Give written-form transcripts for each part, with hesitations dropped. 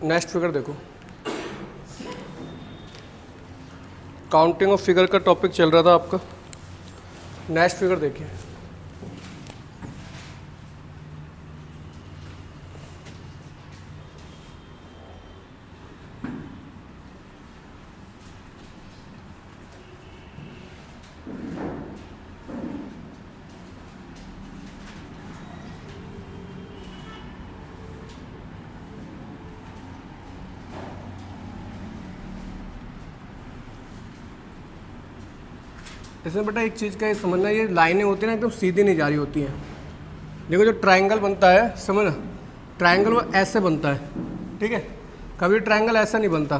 Next figure देखो, counting of figure का topic चल रहा था आपका। नेक्स्ट फिगर देखिए, इसमें बेटा एक चीज़ का ये समझना, ये लाइनें होती हैं ना एकदम सीधी नहीं जा रही होती हैं। देखो जो ट्रायंगल बनता है, समझ, ट्रायंगल वो ऐसे बनता है, ठीक है, कभी ट्रायंगल ऐसा नहीं बनता,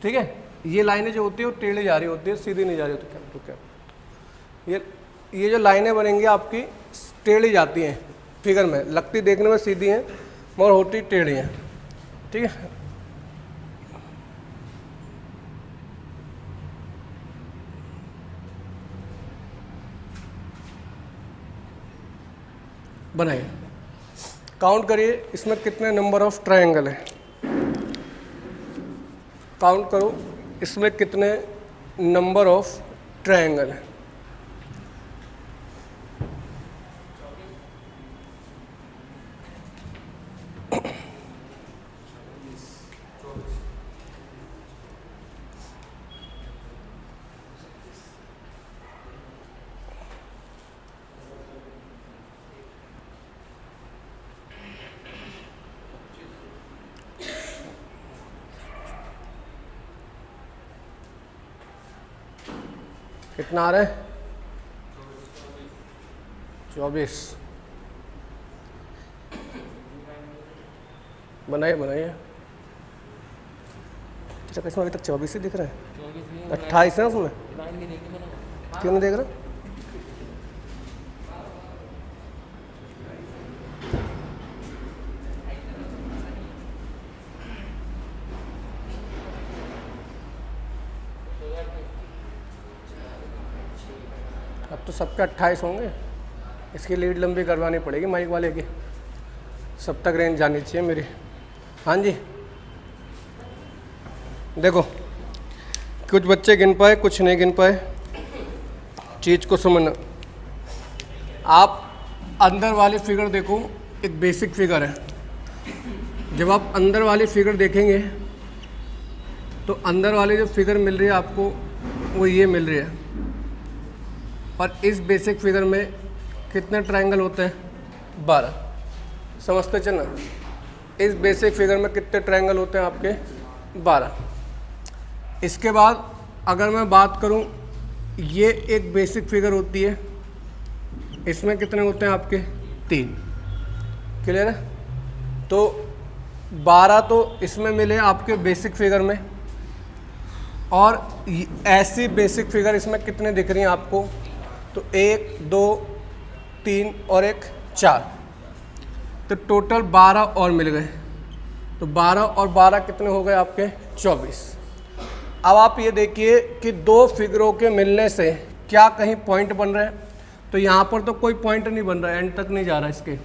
ठीक है। ये लाइनें जो होती है वो टेढ़ी जा रही होती है, सीधी नहीं जा रही होती। तो क्या ये जो लाइनें बनेंगी आपकी टेढ़ी जाती हैं फिगर में, लगती देखने में सीधी हैं मगर होती टेढ़ी हैं, ठीक है। बनाइए, काउंट करिए इसमें कितने नंबर ऑफ ट्रायंगल है, काउंट करो इसमें कितने नंबर ऑफ ट्रायंगल है। कितना आ रहा है? 24। बनाइए बनाइए। अच्छा, इसमें अभी तक 24 ही दिख रहा है, 28 है उसमें, क्यों नहीं देख रहा? अब तो सबके 28 होंगे, इसकी लीड लंबी करवानी पड़ेगी माइक वाले की, सब तक रेंज जानी चाहिए मेरी। हाँ जी, देखो कुछ बच्चे गिन पाए, कुछ नहीं गिन पाए, चीज़ को समझना। आप अंदर वाली फिगर देखो, एक बेसिक फिगर है। जब आप अंदर वाली फिगर देखेंगे तो अंदर वाली जो फिगर मिल रही है आपको वो ये मिल रही है, और इस बेसिक फिगर में कितने ट्रायंगल होते हैं? 12। समझते चलना, इस बेसिक फिगर में कितने ट्रायंगल होते हैं आपके? 12। इसके बाद अगर मैं बात करूं, ये एक बेसिक फिगर होती है, इसमें कितने होते हैं आपके? 3। क्लियर है? तो 12 तो इसमें मिले आपके बेसिक फिगर में, और ऐसी बेसिक फिगर इसमें कितने दिख रही हैं आपको? तो 1 2 3 और 1 4, तो टोटल 12 और मिल गए। तो 12 और 12 कितने हो गए आपके? 24। अब आप ये देखिए कि दो फिगरों के मिलने से क्या कहीं पॉइंट बन रहे हैं? तो यहाँ पर तो कोई पॉइंट नहीं बन रहा है, एंड तक नहीं जा रहा है इसके।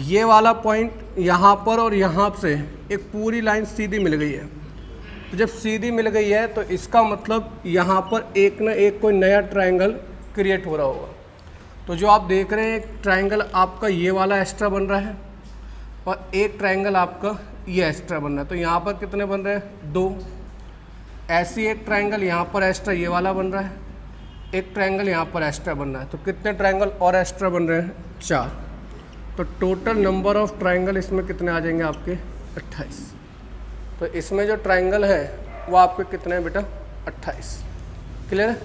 ये वाला पॉइंट यहाँ पर और यहाँ से एक पूरी लाइन सीधी मिल गई है। तो जब सीधी मिल गई है तो इसका मतलब यहाँ पर एक ना एक कोई नया ट्रायंगल क्रिएट हो रहा होगा। तो जो आप देख रहे हैं, एक ट्रायंगल आपका ये वाला एक्स्ट्रा बन रहा है और एक ट्रायंगल आपका ये एक्स्ट्रा बन रहा है। तो यहाँ पर कितने बन रहे हैं? 2। ऐसी एक ट्रायंगल यहाँ पर एक्स्ट्रा ये वाला बन रहा है, एक ट्रायंगल यहाँ पर एक्स्ट्रा बन रहा है। तो कितने ट्रायंगल और एक्स्ट्रा बन रहे हैं? 4। तो टोटल नंबर ऑफ ट्रायंगल इसमें कितने आ जाएंगे आपके? 28। तो इसमें जो ट्रायंगल है वो आपके कितने हैं बेटा? 28। क्लियर है?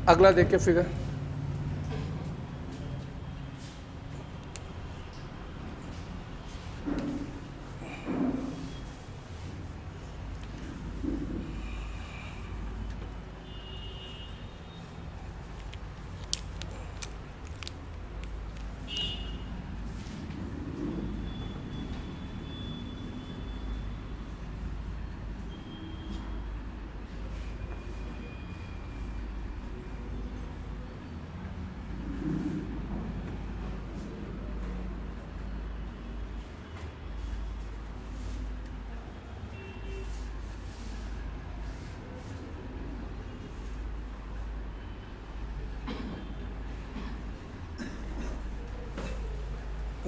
अगला देखिए फिगर,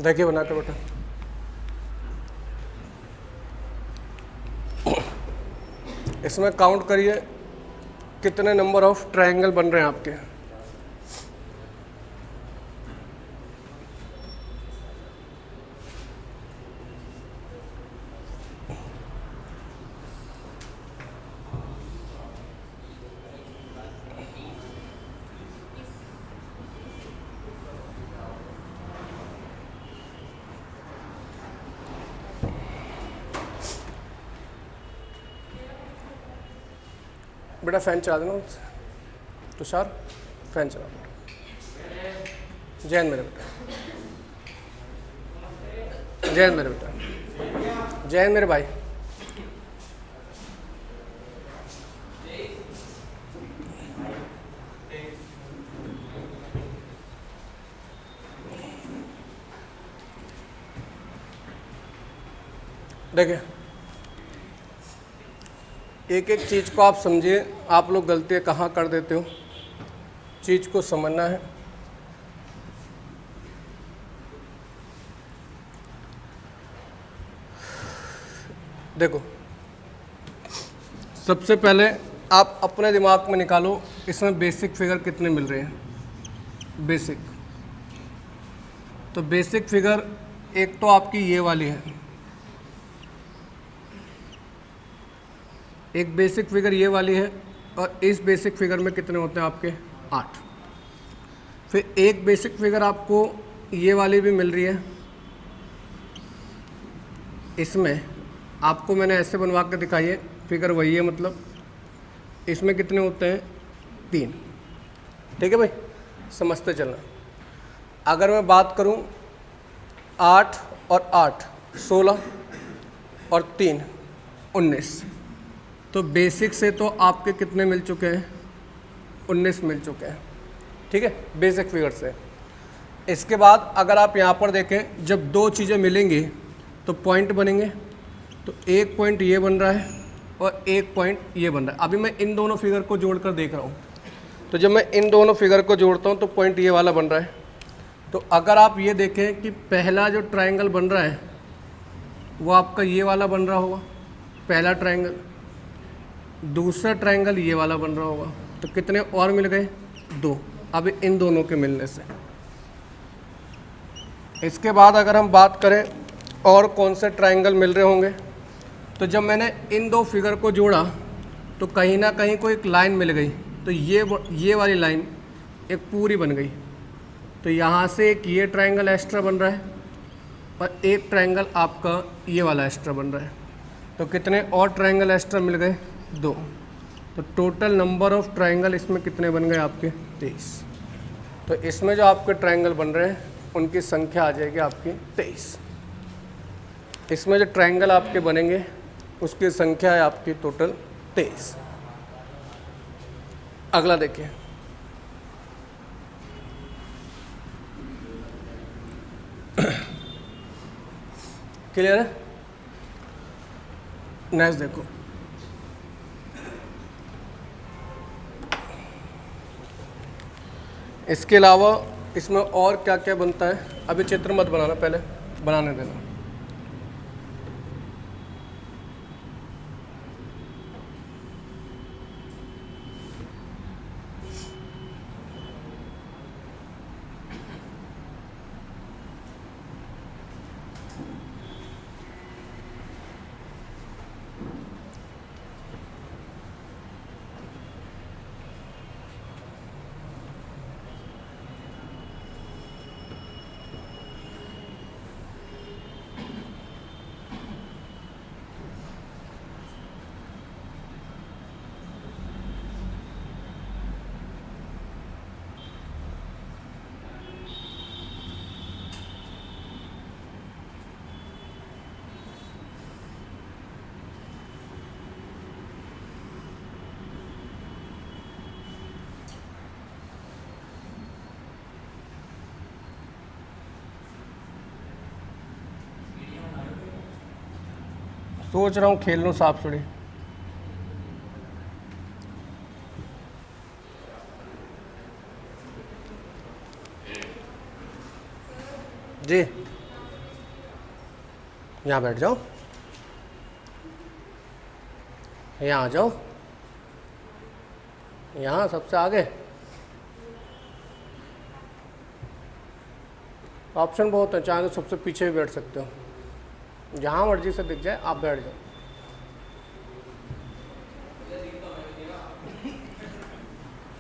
देखिए बनाते बेटा, इसमें काउंट करिए कितने नंबर ऑफ ट्रायंगल बन रहे हैं आपके। बेटा फैन चला देना तुषार, फैन चला दो। जैन मेरे बेटा, जैन मेरे बेटा, जैन मेरे भाई। देखिए एक एक चीज़ को आप समझिए, आप लोग गलतियाँ कहाँ कर देते हो, चीज़ को समझना है। देखो सबसे पहले आप अपने दिमाग में निकालो इसमें बेसिक फिगर कितने मिल रहे हैं। बेसिक, तो बेसिक फिगर एक तो आपकी ये वाली है, एक बेसिक फिगर ये वाली है, और इस बेसिक फिगर में कितने होते हैं आपके 8। फिर एक बेसिक फिगर आपको ये वाली भी मिल रही है, इसमें आपको मैंने ऐसे बनवा के दिखाई है, फिगर वही है, मतलब इसमें कितने होते हैं 3। ठीक है भाई, समझते चलना। अगर मैं बात करूं 8 और 8 16 और 3 19, तो बेसिक से तो आपके कितने मिल चुके हैं 19 मिल चुके हैं। ठीक है, बेसिक फिगर से। इसके बाद अगर आप यहाँ पर देखें, जब दो चीज़ें मिलेंगी तो पॉइंट बनेंगे, तो एक पॉइंट ये बन रहा है और एक पॉइंट ये बन रहा है। अभी मैं इन दोनों फिगर को जोड़कर देख रहा हूँ, तो जब मैं इन दोनों फिगर को जोड़ता हूँ तो पॉइंट ये वाला बन रहा है। तो अगर आप ये देखें कि पहला जो ट्रायंगल बन रहा है वो आपका ये वाला बन रहा होगा, पहला ट्रायंगल। दूसरा ट्रायंगल ये वाला बन रहा होगा, तो कितने और मिल गए 2। अब इन दोनों के मिलने से, इसके बाद अगर हम बात करें और कौन से ट्रायंगल मिल रहे होंगे, तो जब मैंने इन दो फिगर को जोड़ा तो कहीं ना कहीं को एक लाइन मिल गई, तो ये वाली लाइन एक पूरी बन गई। तो यहाँ से एक ये ट्रायंगल एक्स्ट्रा बन रहा है और एक ट्रायंगल आपका ये वाला एक्स्ट्रा बन रहा है। तो कितने और ट्रायंगल एक्स्ट्रा मिल गए 2। तो टोटल नंबर ऑफ ट्रायंगल इसमें कितने बन गए आपके 23। तो इसमें जो आपके ट्रायंगल बन रहे हैं उनकी संख्या आ जाएगी आपकी 23। इसमें जो ट्रायंगल आपके बनेंगे उसकी संख्या है आपकी टोटल 23। अगला देखिए, क्लियर है। नेक्स्ट देखो, इसके अलावा इसमें और क्या क्या बनता है, अभी चित्र मत बनाना, पहले बनाने देना। सोच रहा हूँ खेल लूँ सांप सीढ़ी। जी यहाँ बैठ जाओ, यहाँ आ जाओ, यहाँ सबसे आगे। ऑप्शन बहुत है, चाहे तो सबसे पीछे भी बैठ सकते हो, जहाँ मर्जी से दिख जाए आप बैठ जाओ।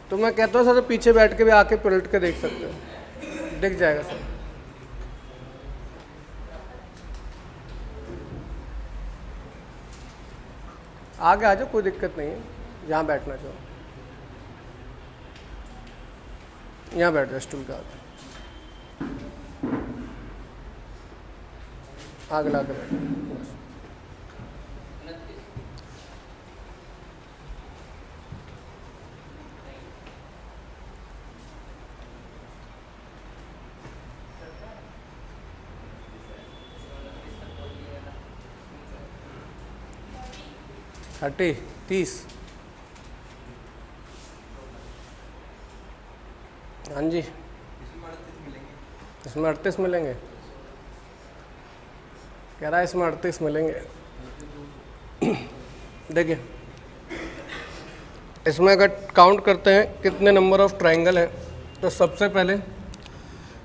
तो मैं कहता हूँ सर पीछे बैठ के भी आके पलट के देख सकते हो, दिख जाएगा सर। आगे आ जाओ, कोई दिक्कत नहीं है, जहाँ बैठना चाहो यहाँ बैठ जाओ, स्टूल के आगे आगे ला के बैठो बस। थर्टी 30, हाँ जी, इसमें 38 मिलेंगे, कह रहा है इसमें 38 मिलेंगे। देखिए इसमें अगर काउंट करते हैं कितने नंबर ऑफ ट्रायंगल हैं, तो सबसे पहले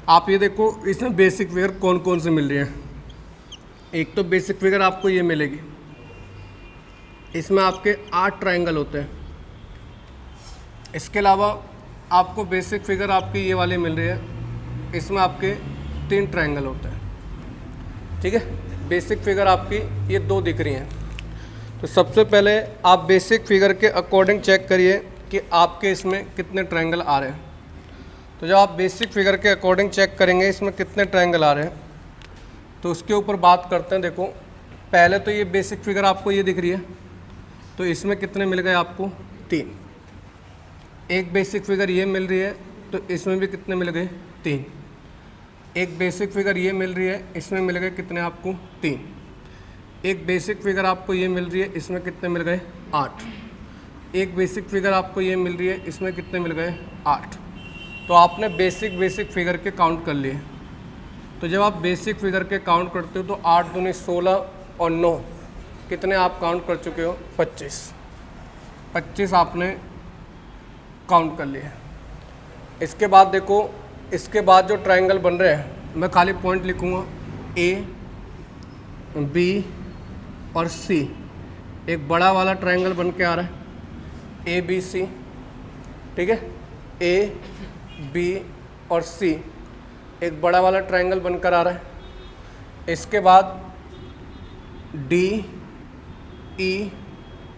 आप ये देखो इसमें बेसिक फिगर कौन कौन से मिल रही हैं। एक तो बेसिक फिगर आपको ये मिलेगी, इसमें आपके 8 ट्रायंगल होते हैं। इसके अलावा आपको बेसिक फिगर आपकी ये वाली मिल रही है, इसमें आपके 3 ट्रायंगल होते हैं। ठीक है, बेसिक फिगर आपकी ये 2 दिख रही हैं। तो सबसे पहले आप बेसिक फिगर के अकॉर्डिंग चेक करिए कि आपके इसमें कितने ट्रायंगल आ रहे हैं। तो जब आप बेसिक फिगर के अकॉर्डिंग चेक करेंगे इसमें कितने ट्रायंगल आ रहे हैं, तो उसके ऊपर बात करते हैं। देखो पहले तो ये बेसिक फिगर आपको ये दिख रही है, तो इसमें कितने मिल गए आपको 3। एक बेसिक फिगर ये मिल रही है, तो इसमें भी कितने मिल गए 3। एक बेसिक फिगर ये मिल रही है, इसमें मिल गए कितने आपको 3। एक बेसिक फिगर आपको ये मिल रही है, इसमें कितने मिल गए 8। एक बेसिक फिगर आपको ये मिल रही है, इसमें कितने मिल गए 8। तो आपने बेसिक फिगर के काउंट कर लिए। तो जब आप बेसिक फिगर के काउंट करते हो तो 8 दूनी 16 और 9 कितने आप काउंट कर चुके हो 25 आपने काउंट कर लिए। इसके बाद देखो, इसके बाद जो ट्रायंगल बन रहे हैं मैं खाली पॉइंट लिखूँगा, ए बी और सी। एक बड़ा वाला ट्रायंगल बन के आ रहा है ABC, ठीक है, ए बी और सी एक बड़ा वाला ट्रायंगल बनकर आ रहा है। इसके बाद डी ई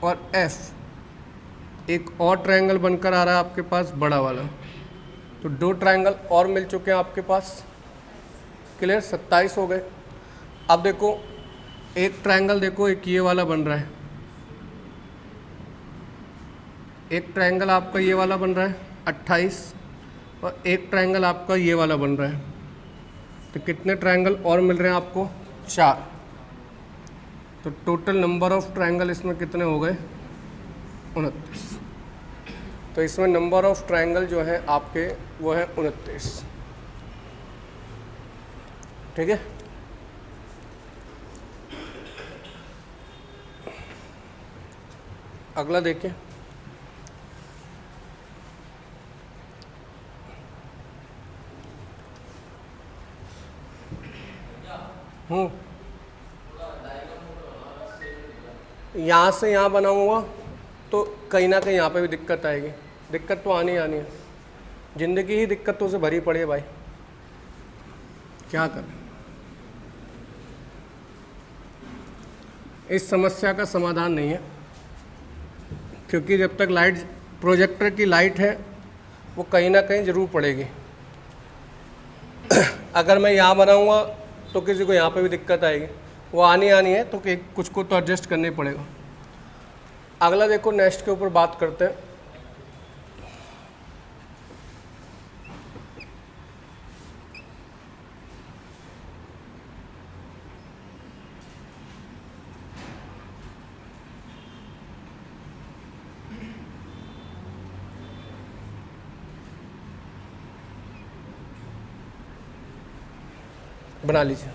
और एफ एक और ट्रायंगल बनकर आ रहा है आपके पास बड़ा वाला। तो 2 ट्रायंगल और मिल चुके हैं आपके पास। क्लियर, 27 हो गए। अब देखो एक ट्रायंगल देखो, एक ये वाला बन रहा है, एक ट्रायंगल आपका ये वाला बन रहा है 28, और एक ट्रायंगल आपका ये वाला बन रहा है। तो कितने ट्रायंगल और मिल रहे हैं आपको 4। तो टोटल नंबर ऑफ ट्रायंगल इसमें कितने हो गए 29। तो इसमें नंबर ऑफ ट्रायंगल जो है आपके वो है 29। ठीक है, अगला देखिए। यहाँ से यहाँ बनाऊँगा तो कहीं ना कहीं यहाँ पे भी दिक्कत आएगी। दिक्कत तो आनी है, ज़िंदगी ही दिक्कतों से भरी पड़ी है भाई, क्या करें। इस समस्या का समाधान नहीं है, क्योंकि जब तक लाइट, प्रोजेक्टर की लाइट है वो कहीं ना कहीं ज़रूर पड़ेगी। अगर मैं यहाँ बनाऊँगा तो किसी को यहाँ पे भी दिक्कत आएगी, वो आनी है, तो कुछ को तो एडजस्ट करना ही पड़ेगा। अगला देखो, नेक्स्ट के ऊपर बात करते हैं। बना लीजिए।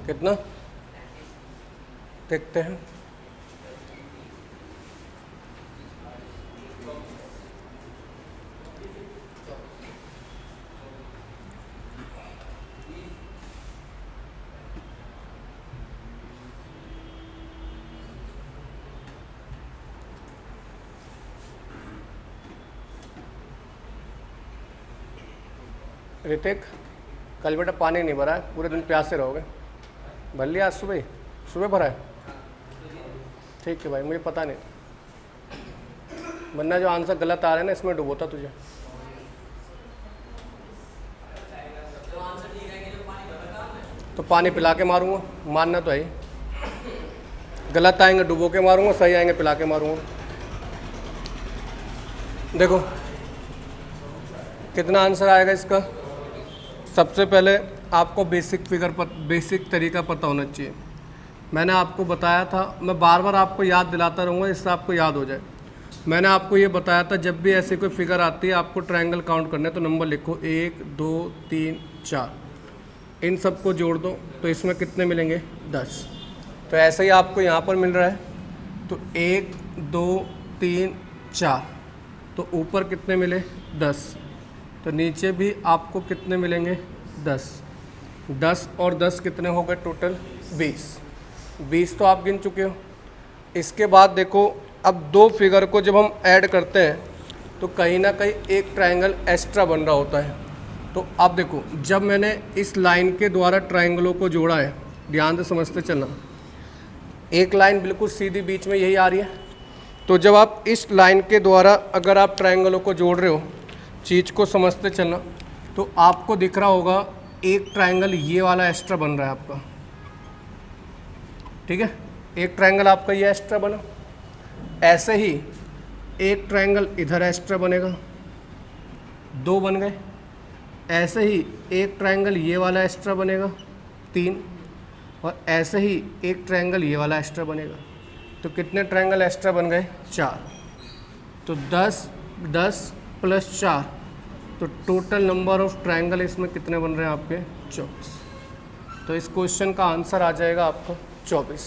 कितना देखते हैं। ऋतिक, कल बेटा पानी नहीं भरा है, पूरे दिन प्यासे रहोगे। भर लिया आज सुबह? सुबह भरा है? ठीक है भाई, मुझे पता नहीं, वरना जो आंसर गलत आ रहे हैं ना इसमें डुबोता तुझे। तो पानी पिला के मारूंगा, मानना तो है ही। गलत आएंगे डुबो के मारूंगा, सही आएंगे पिला के मारूंगा। देखो कितना आंसर आएगा इसका। सबसे पहले आपको बेसिक तरीका पता होना चाहिए। मैंने आपको बताया था, मैं बार बार आपको याद दिलाता रहूँगा इससे आपको याद हो जाए। मैंने आपको ये बताया था जब भी ऐसी कोई फिगर आती है आपको ट्रायंगल काउंट करना है तो नंबर लिखो 1 2 3 4, इन सबको जोड़ दो तो इसमें कितने मिलेंगे 10। तो ऐसे ही आपको यहाँ पर मिल रहा है तो 1 2 3 4, तो ऊपर कितने मिले 10, तो नीचे भी आपको कितने मिलेंगे 10। 10 और 10 कितने हो गए टोटल 20 तो आप गिन चुके हो। इसके बाद देखो अब दो फिगर को जब हम ऐड करते हैं तो कहीं ना कहीं एक ट्रायंगल एक्स्ट्रा बन रहा होता है। तो अब देखो जब मैंने इस लाइन के द्वारा ट्रायंगलों को जोड़ा है, ध्यान से समझते चलना, एक लाइन बिल्कुल सीधी बीच में यही आ रही है। तो जब आप इस लाइन के द्वारा अगर आप ट्रायंगलों को जोड़ रहे हो, चीज़ को समझते चलना, तो आपको दिख रहा होगा एक ट्रायंगल ये वाला एक्स्ट्रा बन रहा है आपका, ठीक है, एक ट्रायंगल आपका ये एक्स्ट्रा बना। ऐसे ही एक ट्रायंगल इधर एक्स्ट्रा बनेगा, 2 बन गए। ऐसे ही एक ट्रायंगल ये वाला एक्स्ट्रा बनेगा 3, और ऐसे ही एक ट्रायंगल ये वाला एक्स्ट्रा बनेगा। तो कितने ट्रायंगल एक्स्ट्रा बन गए 4। तो 10 10 प्लस 4, तो टोटल नंबर ऑफ ट्रायंगल इसमें कितने बन रहे हैं आपके 24। तो इस क्वेश्चन का आंसर आ जाएगा आपका 24।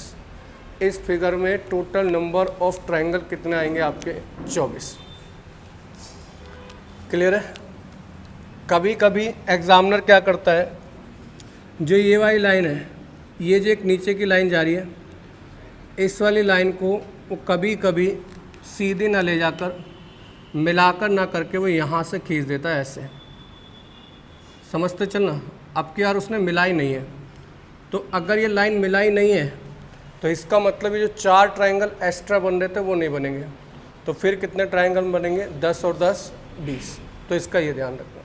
इस फिगर में टोटल नंबर ऑफ ट्रायंगल कितने आएंगे आपके 24। क्लियर है। कभी कभी एग्जामिनर क्या करता है, जो ये वाली लाइन है, ये जो एक नीचे की लाइन जा रही है, इस वाली लाइन को वो कभी कभी सीधी ना ले जाकर मिलाकर ना करके वो यहाँ से खींच देता है ऐसे, समझते चलना। अब की बार उसने मिलाई नहीं है, तो अगर ये लाइन मिलाई नहीं है तो इसका मतलब ये जो 4 ट्रायंगल एक्स्ट्रा बन रहे थे वो नहीं बनेंगे। तो फिर कितने ट्रायंगल बनेंगे 10 और 10 20। तो इसका ये ध्यान रखना।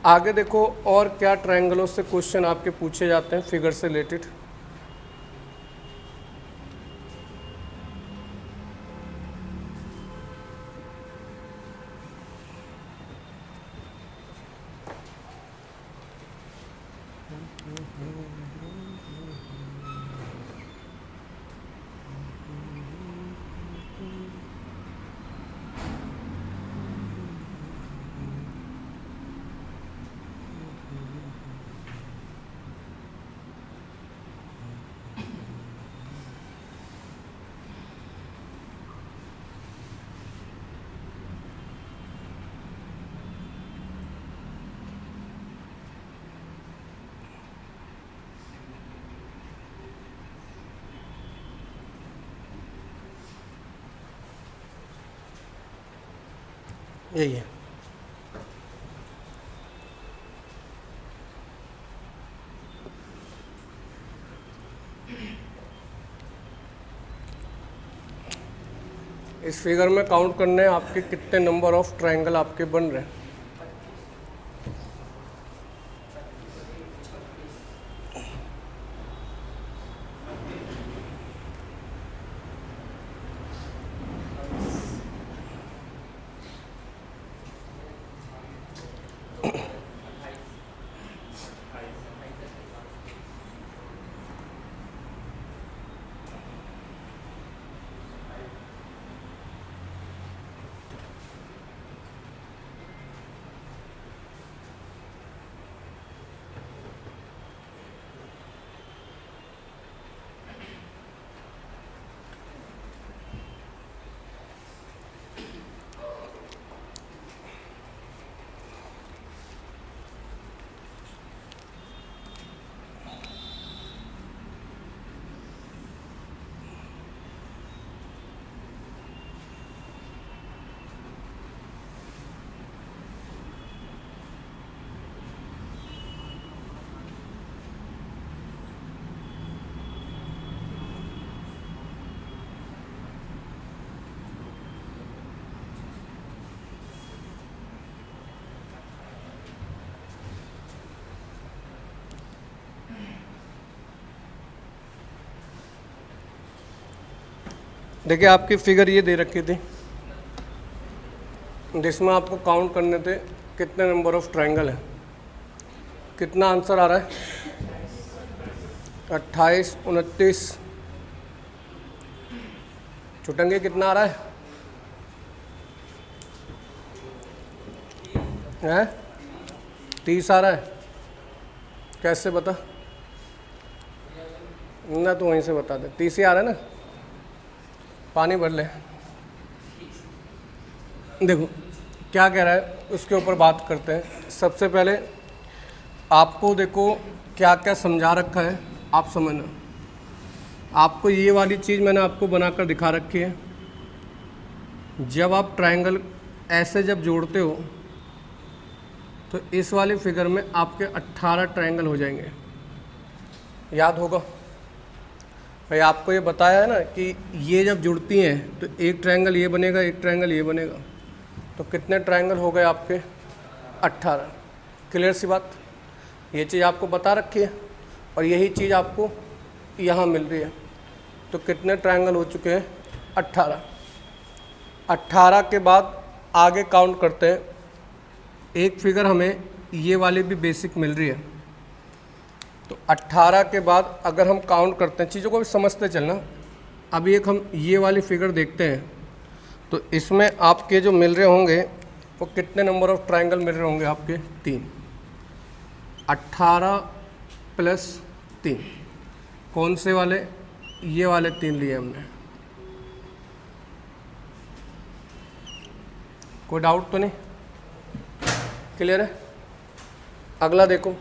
आगे देखो और क्या ट्रायंगलों से क्वेश्चन आपके पूछे जाते हैं फिगर से रिलेटेड। यही है। इस फिगर में काउंट करने हैं आपके कितने नंबर ऑफ ट्रायंगल आपके बन रहे हैं। देखिए आपकी फिगर ये दे रखी थी जिसमें आपको काउंट करने थे कितने नंबर ऑफ ट्रायंगल है। कितना आंसर आ रहा है? 28, 29, छुटेंगे कितना आ रहा है? 30 आ रहा है। कैसे बता ना, तो वहीं से बता दे। 30 ही आ रहा है ना। पानी भर ले। देखो क्या कह रहा है उसके ऊपर बात करते हैं। सबसे पहले आपको देखो क्या क्या समझा रखा है, आप समझना। आपको ये वाली चीज़ मैंने आपको बनाकर दिखा रखी है। जब आप ट्रायंगल ऐसे जब जोड़ते हो तो इस वाली फिगर में आपके 18 ट्रायंगल हो जाएंगे। याद होगा भाई, आपको ये बताया है ना कि ये जब जुड़ती हैं तो एक ट्रायंगल ये बनेगा, एक ट्रायंगल ये बनेगा। तो कितने ट्रायंगल हो गए आपके? 18। क्लियर सी बात। ये चीज़ आपको बता रखी है और यही चीज़ आपको यहाँ मिल रही है। तो कितने ट्रायंगल हो चुके हैं? 18। 18 के बाद आगे काउंट करते हैं। एक फिगर हमें ये वाली भी बेसिक मिल रही है। तो 18 के बाद अगर हम काउंट करते हैं, चीज़ों को भी समझते चलना। अभी एक हम ये वाली फिगर देखते हैं तो इसमें आपके जो मिल रहे होंगे वो कितने नंबर ऑफ ट्रायंगल मिल रहे होंगे आपके? 3। 18 प्लस 3। कौन से वाले? ये वाले 3 लिए हमने। कोई डाउट तो नहीं? क्लियर है? अगला देखो,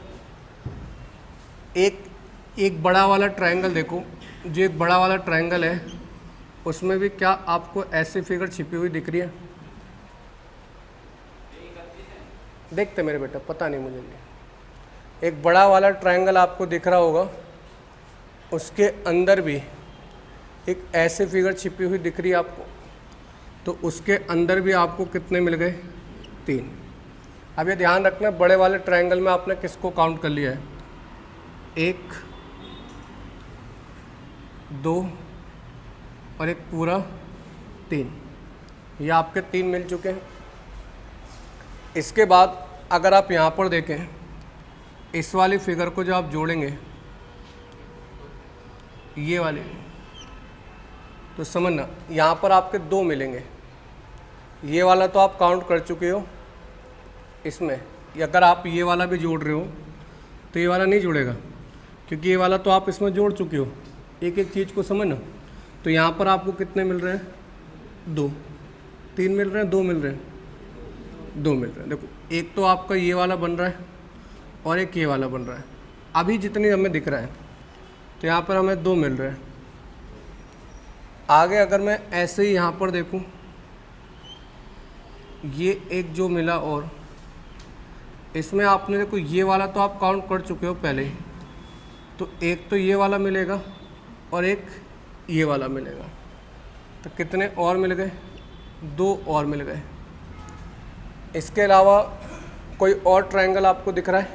एक बड़ा वाला ट्रायंगल देखो। जो एक बड़ा वाला ट्रायंगल है उसमें भी क्या आपको ऐसी फिगर छिपी हुई दिख रही है? देखते मेरे बेटा, पता नहीं मुझे नहीं। एक बड़ा वाला ट्रायंगल आपको दिख रहा होगा, उसके अंदर भी एक ऐसी फिगर छिपी हुई दिख रही है आपको। तो उसके अंदर भी आपको कितने मिल गए? 3। अब ये ध्यान रखना, बड़े वाले ट्रायंगल में आपने किसको काउंट कर लिया है? 1, 2 और एक पूरा 3। ये आपके 3 मिल चुके हैं। इसके बाद अगर आप यहाँ पर देखें, इस वाली फिगर को जो आप जोड़ेंगे ये वाली, तो समझना यहाँ पर आपके 2 मिलेंगे। ये वाला तो आप काउंट कर चुके हो इसमें। अगर आप ये वाला भी जोड़ रहे हो तो ये वाला नहीं जुड़ेगा, क्योंकि ये वाला तो आप इसमें जोड़ चुके हो। एक एक चीज़ को समझना। तो यहाँ पर आपको कितने मिल रहे हैं? 2। 3 मिल रहे हैं, 2 मिल रहे हैं, 2 मिल रहे हैं। देखो एक तो आपका ये वाला बन रहा है और एक ये वाला बन रहा है। अभी जितनी हमें दिख रहा है तो यहाँ पर हमें 2 मिल रहे हैं। आगे अगर मैं ऐसे ही यहाँ पर देखूँ, ये एक जो मिला, और इसमें आपने देखो ये वाला तो आप काउंट कर चुके हो पहले ही। तो एक तो ये वाला मिलेगा और एक ये वाला मिलेगा। तो कितने और मिल गए? 2 और मिल गए। इसके अलावा कोई और ट्रायंगल आपको दिख रहा है?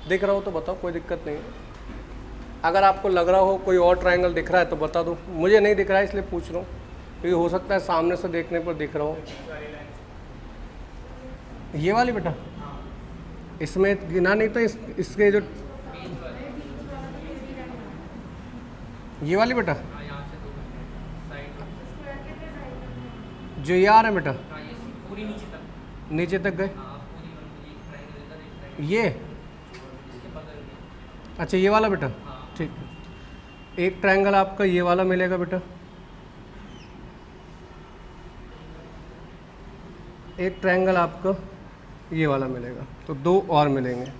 दिख रहा हो तो बताओ, कोई दिक्कत नहीं है। अगर आपको लग रहा हो कोई और ट्रायंगल दिख रहा है तो बता दो। मुझे नहीं दिख रहा है इसलिए पूछ रहा हूँ, क्योंकि हो सकता है सामने से देखने पर दिख रहा हो। ये वाली बेटा, इसमें गिना नहीं तो इसके जो ये वाली बेटा, जो ये आ रहा है बेटा, नीचे तक गए। ये अच्छा, ये वाला बेटा, ठीक है। एक ट्रायंगल आपका ये वाला मिलेगा बेटा, एक ट्रायंगल आपका ये वाला मिलेगा। तो 2 और मिलेंगे।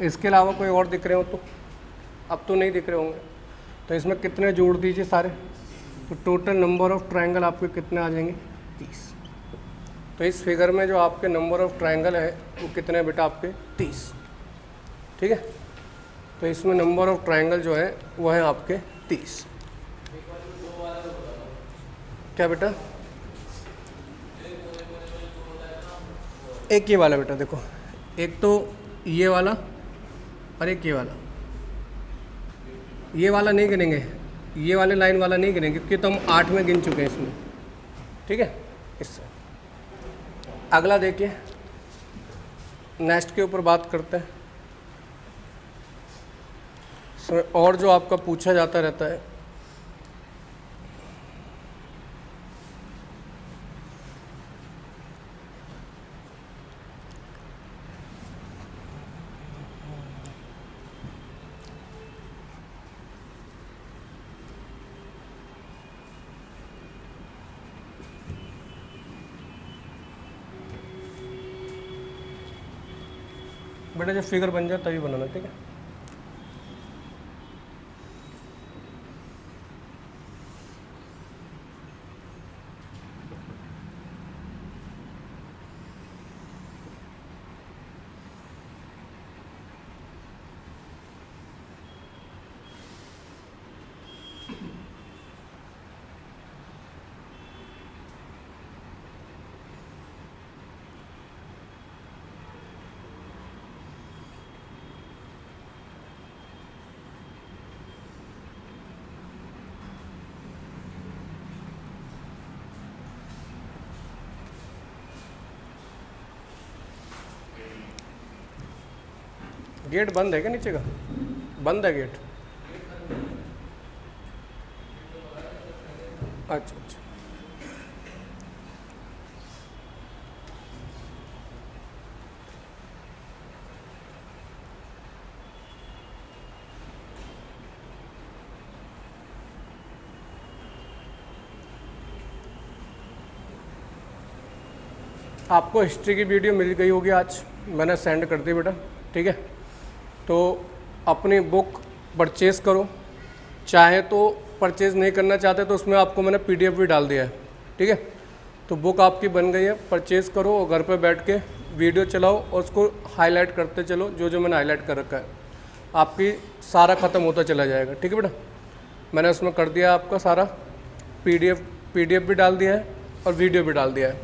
इसके अलावा कोई और दिख रहे हो तो? अब तो नहीं दिख रहे होंगे। तो इसमें कितने जोड़ दीजिए सारे, तो टोटल नंबर ऑफ ट्रायंगल आपके कितने आ जाएंगे? 30। तो इस फिगर में जो आपके नंबर ऑफ ट्रायंगल है वो कितने बेटा? आपके 30। ठीक है। तो इसमें नंबर ऑफ ट्रायंगल जो है वो है आपके 30। क्या बेटा? एक ये वाला बेटा, देखो एक तो ये वाला और एक ये वाला। ये वाला नहीं गिनेंगे, ये वाले लाइन वाला नहीं गिनेंगे क्योंकि तो हम 8 में गिन चुके हैं इसमें, ठीक है। इससे अगला देखिए, नेक्स्ट के ऊपर बात करते हैं। इसमें और जो आपका पूछा जाता रहता है, बेटा जब फिगर बन जाए तभी बनाना, ठीक है। गेट बंद है क्या नीचे का? बंद है गेट? अच्छा अच्छा। आपको हिस्ट्री की वीडियो मिल गई होगी, आज मैंने सेंड कर दी बेटा, ठीक है। तो अपनी बुक परचेज़ करो, चाहे तो परचेज़ नहीं करना चाहते तो उसमें आपको मैंने PDF भी डाल दिया है, ठीक है। तो बुक आपकी बन गई है, परचेज़ करो और घर पे बैठ के वीडियो चलाओ और उसको हाईलाइट करते चलो, जो जो मैंने हाईलाइट कर रखा है आपकी सारा ख़त्म होता चला जाएगा, ठीक है बेटा। मैंने उसमें कर दिया आपका सारा PDF भी डाल दिया है और वीडियो भी डाल दिया है,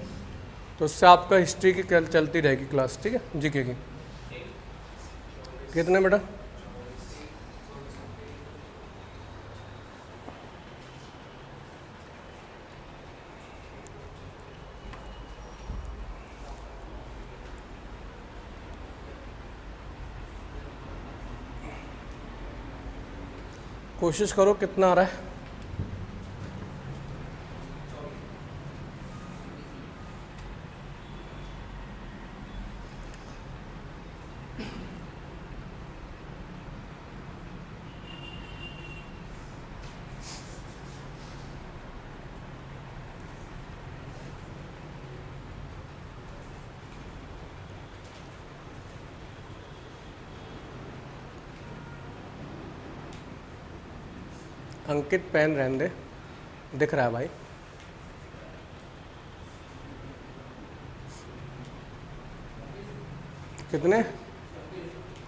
तो उससे आपका हिस्ट्री की चलती रहेगी क्लास, ठीक है। जीके की कितने बेटा? कोशिश करो कितना आ रहा है। अंकित पेन रहने दे, दिख रहा है भाई। कितने?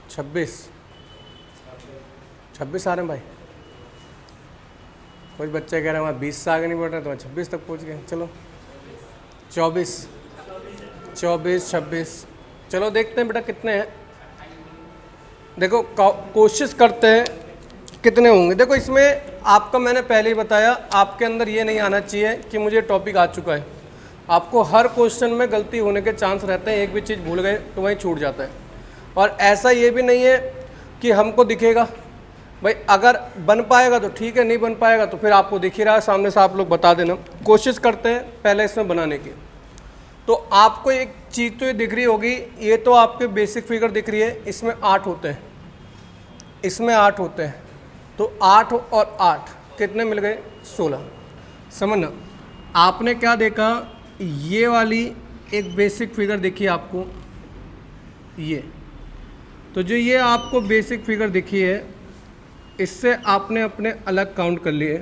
26 आ रहे हैं भाई। कुछ बच्चे कह रहे हैं वहाँ 20 से आगे नहीं बढ़ रहे, तो 26 तक पहुँच गए। चलो 24 26, चलो देखते हैं बेटा कितने हैं। देखो कोशिश करते हैं कितने होंगे। देखो इसमें आपका मैंने पहले ही बताया, आपके अंदर ये नहीं आना चाहिए कि मुझे टॉपिक आ चुका है। आपको हर क्वेश्चन में गलती होने के चांस रहते हैं, एक भी चीज़ भूल गए तो वहीं छूट जाता है। और ऐसा ये भी नहीं है कि हमको दिखेगा भाई, अगर बन पाएगा तो ठीक है, नहीं बन पाएगा तो फिर आपको दिख ही रहा है सामने से, आप लोग बता देना। कोशिश करते हैं पहले इसमें बनाने की। तो आपको एक चीज़ तो ये दिख रही होगी, ये तो आपके बेसिक फिगर दिख रही है, इसमें 8 होते हैं, इसमें 8 होते हैं। तो 8 और 8 कितने मिल गए? 16। समझना, आपने क्या देखा, ये वाली एक बेसिक फिगर देखी आपको, ये तो जो ये आपको बेसिक फिगर दिखी है, इससे आपने अपने अलग काउंट कर लिए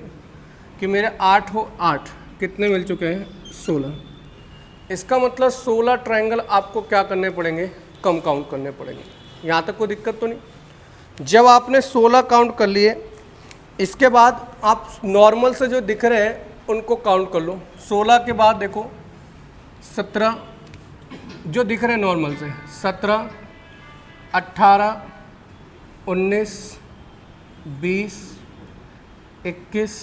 कि मेरे 8 हो 8 कितने मिल चुके हैं? 16। इसका मतलब 16 ट्रायंगल आपको क्या करने पड़ेंगे? कम काउंट करने पड़ेंगे। यहाँ तक कोई दिक्कत तो नहीं। जब आपने 16 काउंट कर लिए, इसके बाद आप नॉर्मल से जो दिख रहे हैं उनको काउंट कर लो। 16 के बाद देखो 17 जो दिख रहे हैं नॉर्मल से, 17, 18, 19, 20, 21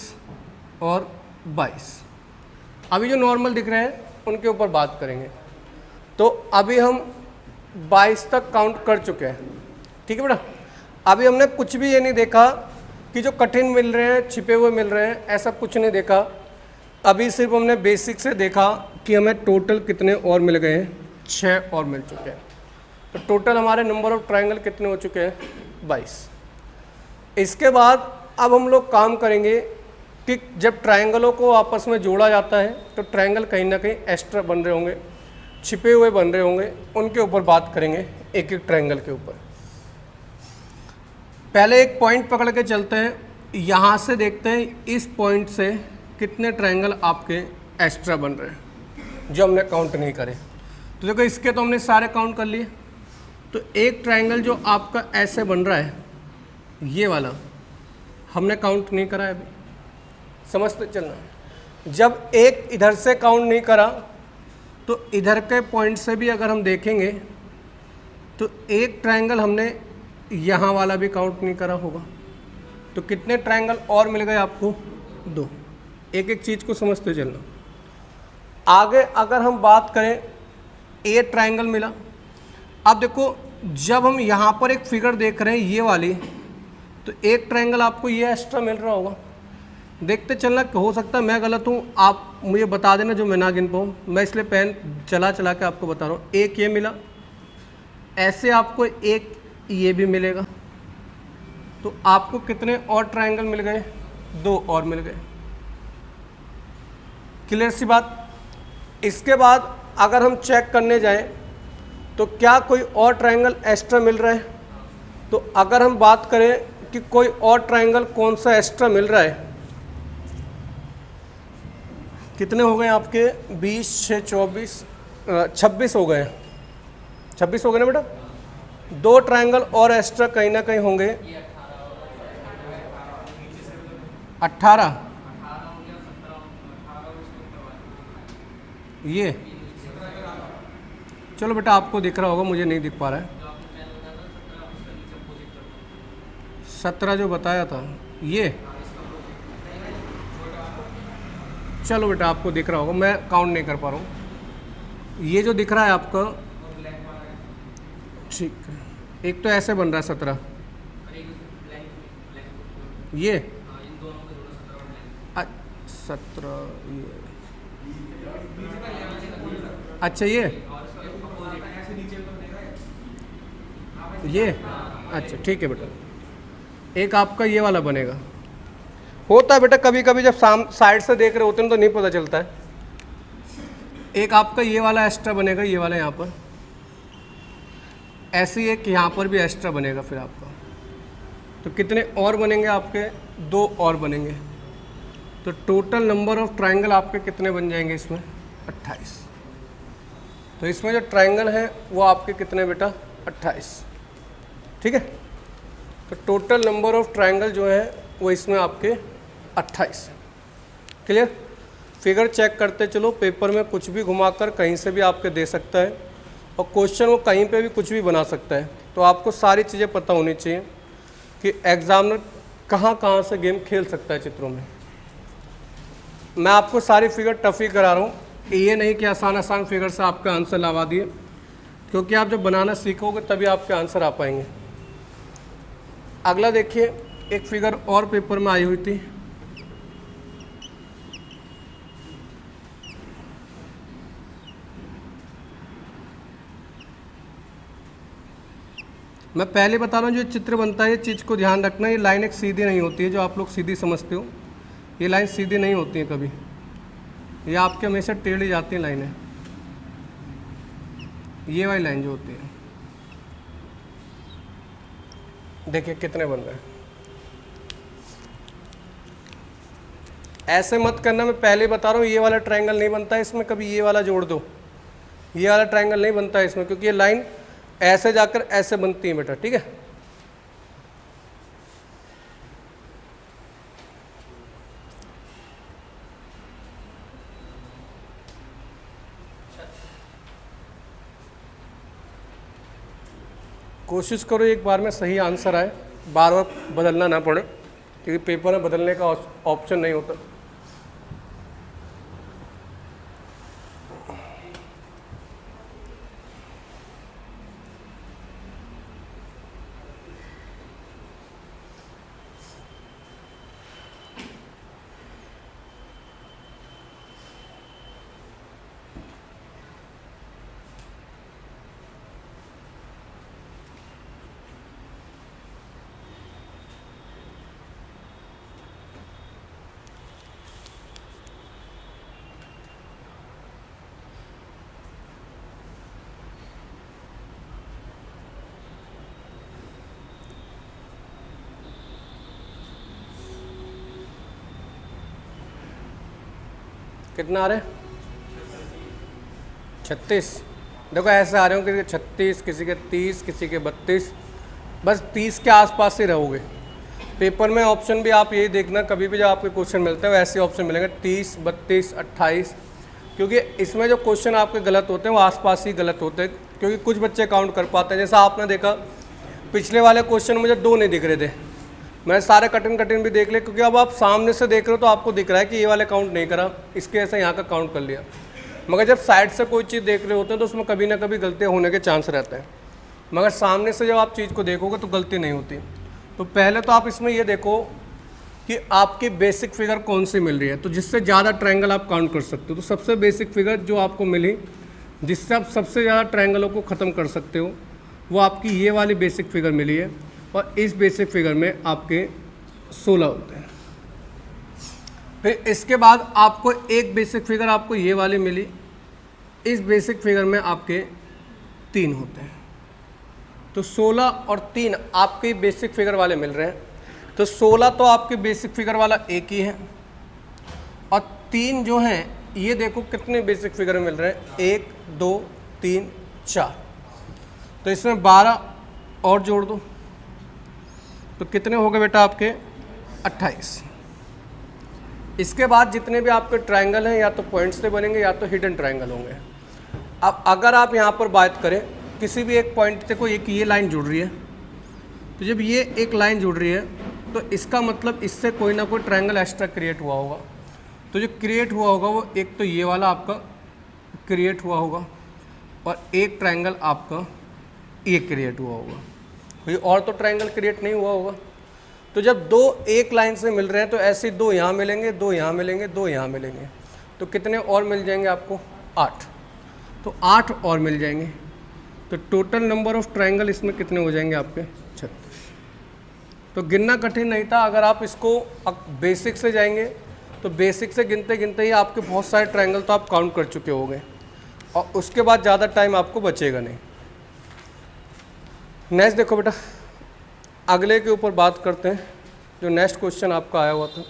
और 22। अभी जो नॉर्मल दिख रहे हैं उनके ऊपर बात करेंगे। तो अभी हम 22 तक काउंट कर चुके हैं, ठीक है बेटा। अभी हमने कुछ भी ये नहीं देखा कि जो कठिन मिल रहे हैं, छिपे हुए मिल रहे हैं, ऐसा कुछ नहीं देखा। अभी सिर्फ हमने बेसिक से देखा कि हमें टोटल कितने और मिल गए हैं, 6 और मिल चुके हैं। तो टोटल हमारे नंबर ऑफ ट्रायंगल कितने हो चुके हैं, 22। इसके बाद अब हम लोग काम करेंगे कि जब ट्रायंगलों को आपस में जोड़ा जाता है तो ट्रायंगल कहीं ना कहीं एक्स्ट्रा बन रहे होंगे, छिपे हुए बन रहे होंगे, उनके ऊपर बात करेंगे, एक एक ट्रायंगल के ऊपर। पहले एक पॉइंट पकड़ के चलते हैं, यहाँ से देखते हैं इस पॉइंट से कितने ट्रायंगल आपके एक्स्ट्रा बन रहे हैं जो हमने काउंट नहीं करे। तो देखो इसके तो हमने सारे काउंट कर लिए। तो एक ट्रायंगल जो आपका ऐसे बन रहा है, ये वाला हमने काउंट नहीं करा है अभी, समझते चलना। जब एक इधर से काउंट नहीं करा तो इधर के पॉइंट से भी अगर हम देखेंगे तो एक ट्रायंगल हमने यहाँ वाला भी काउंट नहीं करा होगा। तो कितने ट्रायंगल और मिल गए आपको, 2। एक एक चीज़ को समझते चलना। आगे अगर हम बात करें, ए ट्रायंगल मिला। अब देखो जब हम यहाँ पर एक फिगर देख रहे हैं ये वाली, तो एक ट्रायंगल आपको ये एक्स्ट्रा मिल रहा होगा। देखते चलना, हो सकता है मैं गलत हूँ, आप मुझे बता देना जो मैं ना गिन पाऊँ। मैं इसलिए पेन चला चला के आपको बता रहा हूँ। एक ये मिला, ऐसे आपको एक ये भी मिलेगा। तो आपको कितने और ट्रायंगल मिल गए, 2 और मिल गए। क्लियर सी बात। इसके बाद अगर हम चेक करने जाएं तो क्या कोई और ट्रायंगल एक्स्ट्रा मिल रहा है। तो अगर हम बात करें कि कोई और ट्रायंगल कौन सा एक्स्ट्रा मिल रहा है, कितने हो गए आपके, 20 6 24 26 हो गए। 26 हो गए ना बेटा। 2 ट्रायंगल और एक्स्ट्रा कहीं ना कहीं होंगे। 18 ये, चलो बेटा आपको दिख रहा होगा, मुझे नहीं दिख पा रहा है। 17 जो बताया था ये, चलो बेटा आपको दिख रहा होगा, मैं काउंट नहीं कर पा रहा हूँ। ये जो दिख रहा है आपका, ठीक है, एक तो ऐसे बन रहा है 17, ये 17, अच्छा ये अच्छा ठीक है बेटा। एक आपका ये वाला बनेगा। होता है बेटा कभी कभी जब साइड से देख रहे होते हैं तो नहीं पता चलता है। एक आपका ये वाला एक्स्ट्रा बनेगा, ये वाला यहाँ पर, ऐसे ही एक यहाँ पर भी एक्स्ट्रा बनेगा। फिर आपका तो कितने और बनेंगे आपके, 2 और बनेंगे। तो टोटल नंबर ऑफ ट्रायंगल आपके कितने बन जाएंगे इसमें, 28। तो इसमें जो ट्रायंगल है वो आपके कितने बेटा, 28, ठीक है। तो टोटल नंबर ऑफ ट्रायंगल जो है वो इसमें आपके 28। क्लियर। फिगर चेक करते चलो, पेपर में कुछ भी घुमाकर कहीं से भी आपके दे सकता है और क्वेश्चन वो कहीं पे भी कुछ भी बना सकता है। तो आपको सारी चीज़ें पता होनी चाहिए कि एग्जामिनर कहाँ कहाँ से गेम खेल सकता है चित्रों में। मैं आपको सारी फिगर टफ ही करा रहा हूँ, ये नहीं कि आसान आसान फिगर से आपका आंसर लगा दिए, क्योंकि आप जब बनाना सीखोगे तभी आपके आंसर आ पाएंगे। अगला देखिए, एक फिगर और पेपर में आई हुई थी। मैं पहले बता रहा हूँ, जो चित्र बनता है ये चीज़ को ध्यान रखना, ये लाइन एक सीधी नहीं होती है, जो आप लोग सीधी समझते हो, ये लाइन सीधी नहीं होती है कभी, ये आपके हमेशा टेढ़ी जाती हैं लाइनें। ये वाली लाइन जो होती है, देखिए कितने बन रहे हैं। ऐसे मत करना, मैं पहले बता रहा हूँ, ये वाला ट्रायंगल नहीं बनता है इसमें कभी, ये वाला जोड़ दो, ये वाला ट्रायंगल नहीं बनता है इसमें, क्योंकि ये लाइन ऐसे जाकर ऐसे बनती है बेटा, ठीक है। कोशिश करो एक बार में सही आंसर आए, बार बार बदलना ना पड़े। क्योंकि पेपर में बदलने का ऑप्शन नहीं होता। कितना आ रहे हैं? 36। देखो ऐसे आ रहे हो कि 36, किसी के 30, किसी के 32, बस 30 के आसपास ही रहोगे। पेपर में ऑप्शन भी आप यही देखना, कभी भी जब आपके क्वेश्चन मिलते हैं वैसे ऑप्शन मिलेंगे 30, 32, 28, क्योंकि इसमें जो क्वेश्चन आपके गलत होते हैं वो आसपास ही गलत होते हैं, क्योंकि कुछ बच्चे काउंट कर पाते हैं। जैसा आपने देखा पिछले वाले क्वेश्चन मुझे 2 नहीं दिख रहे थे, मैंने सारे कटिंग भी देख लिए, क्योंकि अब आप सामने से देख रहे हो तो आपको दिख रहा है कि ये वाले काउंट नहीं करा, इसके ऐसा यहाँ का काउंट कर लिया। मगर जब साइड से कोई चीज़ देख रहे होते हैं तो उसमें कभी ना कभी गलतियाँ होने के चांस रहते हैं, मगर सामने से जब आप चीज़ को देखोगे तो गलती नहीं होती। तो पहले तो आप इसमें ये देखो कि आपकी बेसिक फिगर कौन सी मिल रही है, तो जिससे ज़्यादा ट्रायंगल आप काउंट कर सकते हो। तो सबसे बेसिक फिगर जो आपको मिली जिससे आप सबसे ज़्यादा ट्रायंगलों को ख़त्म कर सकते हो वो आपकी ये वाली बेसिक फिगर मिली है, और इस बेसिक फिगर में आपके 16 होते हैं। फिर इसके बाद आपको एक बेसिक फिगर आपको ये वाली मिली, इस बेसिक फिगर में आपके 3 होते हैं। तो 16 और 3 आपके बेसिक फिगर वाले मिल रहे हैं। तो 16 तो आपके बेसिक फिगर वाला एक ही है, और 3 जो हैं ये देखो कितने बेसिक फिगर मिल रहे हैं, 1 2 3 4। तो इसमें 12 और जोड़ दो तो कितने हो गए बेटा आपके 28। इसके बाद जितने भी आपके ट्रायंगल हैं या तो पॉइंट से बनेंगे या तो हिडन ट्रायंगल होंगे। अब अगर आप यहाँ पर बात करें किसी भी एक पॉइंट से, कोई एक ये लाइन जुड़ रही है, तो जब ये एक लाइन जुड़ रही है तो इसका मतलब इससे कोई ना कोई ट्रायंगल एक्स्ट्रा क्रिएट हुआ होगा। तो जो क्रिएट हुआ होगा वो एक तो ये वाला आपका क्रिएट हुआ होगा, और एक ट्रायंगल आपका ये क्रिएट हुआ होगा, कोई और तो ट्रायंगल क्रिएट नहीं हुआ होगा। तो जब 2 एक लाइन से मिल रहे हैं तो ऐसे 2 यहाँ मिलेंगे, 2 यहाँ मिलेंगे, 2 यहाँ मिलेंगे, तो कितने और मिल जाएंगे आपको 8। तो 8 और मिल जाएंगे, तो टोटल नंबर ऑफ ट्रायंगल इसमें कितने हो जाएंगे आपके 36। तो गिनना कठिन नहीं था। अगर आप इसको बेसिक से जाएंगे तो बेसिक से गिनते गिनते ही आपके बहुत सारे ट्रायंगल तो आप काउंट कर चुके होंगे, और उसके बाद ज़्यादा टाइम आपको बचेगा नहीं। नेक्स्ट देखो बेटा, अगले के ऊपर बात करते हैं, जो नेक्स्ट क्वेश्चन आपका आया हुआ था।